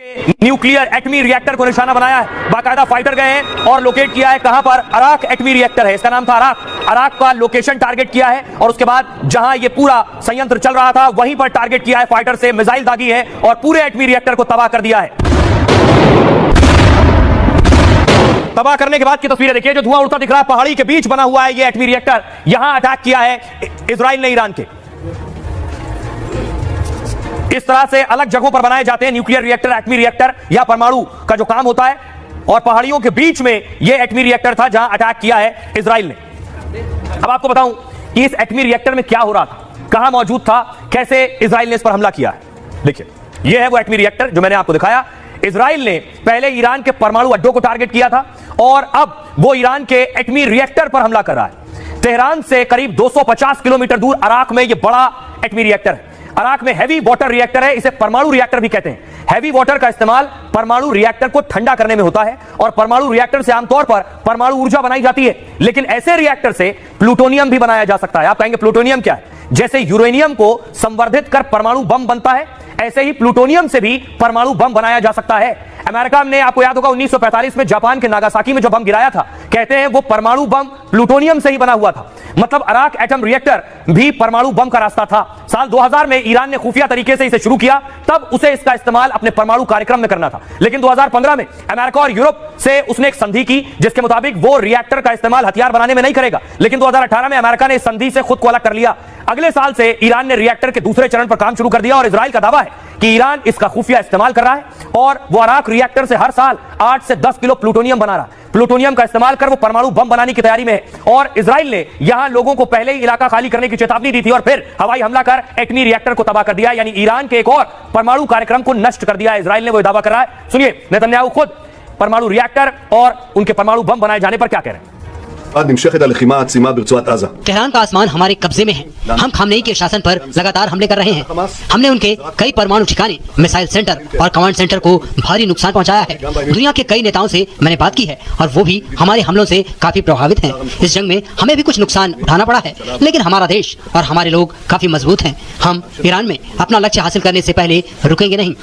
Nuclear एटमी reactor को निशाना बनाया है। बाकायदा फाइटर गए हैं और लोकेट किया है कहां पर, अराक एटमी रिएक्टर है, इसका नाम था अराक का लोकेशन टारगेट किया है और उसके बाद जहां ये पूरा संयंत्र चल रहा था वहीं पर टारगेट किया है, फाइटर से मिसाइल दागी है और पूरे एटमी रिएक्टर को तबाह कर दिया है। तबाह करने के बाद की तस्वीरें देखिए, जो धुआं उड़ता दिख रहा है, पहाड़ी के बीच बना हुआ है ये एटमी रिएक्टर। यहां अटैक किया है इजराइल ने ईरान के। इस तरह से अलग जगहों पर बनाए जाते हैं न्यूक्लियर रिएक्टर, एटमी रिएक्टर या परमाणु का जो काम होता है, और पहाड़ियों के बीच में यह एटमी रिएक्टर था जहां अटैक किया है इजराइल ने। अब आपको बताऊं कि इस एटमी रिएक्टर में क्या हो रहा था, कहां मौजूद था, कैसे इजराइल ने इस पर हमला किया है। देखिए, यह है वो एटमी रिएक्टर जो मैंने आपको दिखाया। इजराइल ने पहले ईरान के परमाणु अड्डों को टारगेट किया था और अब वो ईरान के एटमी रिएक्टर पर हमला कर रहा है। तेहरान से करीब 250 किलोमीटर दूर अराक में यह बड़ा एटमी रिएक्टर है। अराक में हैवी वाटर रिएक्टर है, इसे परमाणु रिएक्टर भी कहते हैं। हैवी वाटर का इस्तेमाल परमाणु रिएक्टर को ठंडा करने में होता है और परमाणु रिएक्टर से आमतौर पर परमाणु ऊर्जा बनाई जाती है, लेकिन ऐसे रिएक्टर से प्लूटोनियम भी बनाया जा सकता है। आप कहेंगे प्लूटोनियम क्या है? जैसे यूरेनियम को संवर्धित कर परमाणु बम बनता है, ऐसे ही प्लूटोनियम से भी परमाणु बम बनाया जा सकता है। अमेरिका ने, आपको याद होगा, 1945 में जापान के नागासाकी में जो बम गिराया था, कहते हैं वो परमाणु बम प्लूटोनियम से ही बना हुआ था। मतलब अराक एटम रिएक्टर भी परमाणु बम का रास्ता था। साल 2000 में ईरान ने खुफिया तरीके से इसे शुरू किया, तब उसे इसका इस्तेमाल अपने परमाणु कार्यक्रम में करना था, लेकिन 2015 में अमेरिका और यूरोप से उसने एक संधि की जिसके मुताबिक वो रिएक्टर का इस्तेमाल हथियार बनाने में नहीं करेगा। लेकिन 2018 में अमेरिका ने इस संधि से खुद को अलग कर लिया। अगले साल से ईरान ने रिएक्टर के दूसरे चरण पर काम शुरू कर दिया और इजराइल का दावा है कि ईरान इसका खुफिया इस्तेमाल कर रहा है और वो अराक रिएक्टर से हर साल 8 से 10 किलो प्लूटोनियम बना रहा है। प्लूटोनियम का इस्तेमाल कर वो परमाणु बम बनाने की तैयारी में है और इजराइल ने यहां लोगों को पहले ही इलाका खाली करने की चेतावनी दी थी और फिर हवाई हमला कर एटमी रिएक्टर को तबाह कर दिया, यानी ईरान के एक और परमाणु कार्यक्रम को नष्ट कर दिया। इजराइल ने वो दावा कर रहा है। सुनिए नेतन्याहू खुद परमाणु रिएक्टर और उनके परमाणु बम बनाए जाने पर क्या कह रहे हैं। तेहरान का आसमान हमारे कब्जे में है। हम खामनेई के शासन पर लगातार हमले कर रहे हैं। हमने उनके कई परमाणु ठिकाने, मिसाइल सेंटर और कमांड सेंटर को भारी नुकसान पहुंचाया है। दुनिया के कई नेताओं से मैंने बात की है और वो भी हमारे हमलों से काफी प्रभावित हैं। इस जंग में हमें भी कुछ नुकसान उठाना पड़ा है, लेकिन हमारा देश और हमारे लोग काफी मजबूत हैं। हम ईरान में अपना लक्ष्य हासिल करने से पहले रुकेंगे नहीं।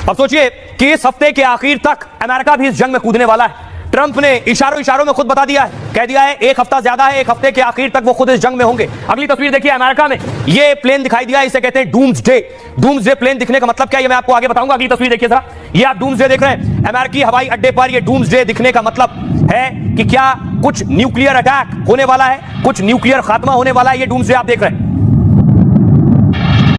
अब सोचिए कि इस हफ्ते के आखिर तक अमेरिका भी इस जंग में कूदने वाला है। ट्रंप ने इशारों में खुद बता दिया है, कह दिया है एक हफ्ता ज्यादा है, एक हफ्ते के आखिर तक वो खुद इस जंग में होंगे। अगली तस्वीर देखिए, अमेरिका में ये प्लेन दिखाई दिया, इसे कहते हैं डूम्सडे प्लेन। दिखने का मतलब क्या है ये मैं आपको आगे बताऊंगा। अगली तस्वीर देखिए जरा, ये आप डूम्सडे देख रहे हैं। अमेरिकी हवाई अड्डे पर ये डूम्सडे दिखने का मतलब है कि क्या कुछ न्यूक्लियर अटैक होने वाला है, कुछ न्यूक्लियर खात्मा होने वाला है। ये डूम्सडे आप देख रहे हैं।